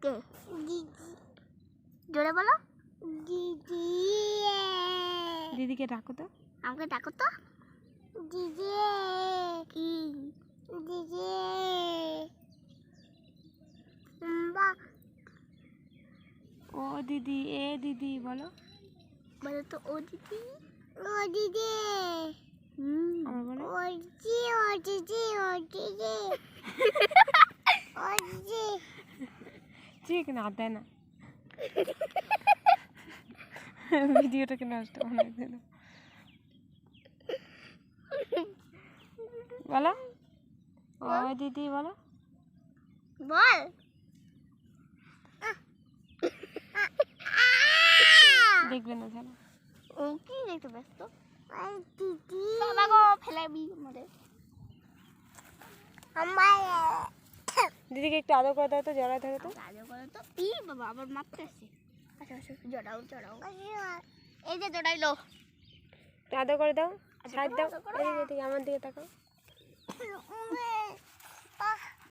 কে? দিদি। জোরে বলো। দিদি। দিদিকে ডাকো তো। আমাকে ডাকো তো। দিদি। কি? দিদি। বা। ও দিদি, এ দিদি বলো। বলো তো ও দিদি। ও দিদি। আবার বলো। ও দিদি, ও দিদি, ও দিদি। ও দিদি। ঠিক না, দেয় না। ভিডিওটাকে নষ্ট বানাই দিল। বলো ও দিদি বলো। বল। দেখবে না জানো। ও কি দেখতে ব্যস্ত? দিদি। বাবা গো ফেলাবি মরে। আমার দিদিকে একটু আদর করে দাও তো, জড়ায় ধরো তো। আদর করো তো। ই বাবা আবার মারতে আসছে। আচ্ছা আচ্ছা জড়াও জড়াও। এই যে জড়াইলো। একটু আদর করে দাও, সাইড দাও। এদিকে আমার দিকে তাকাও।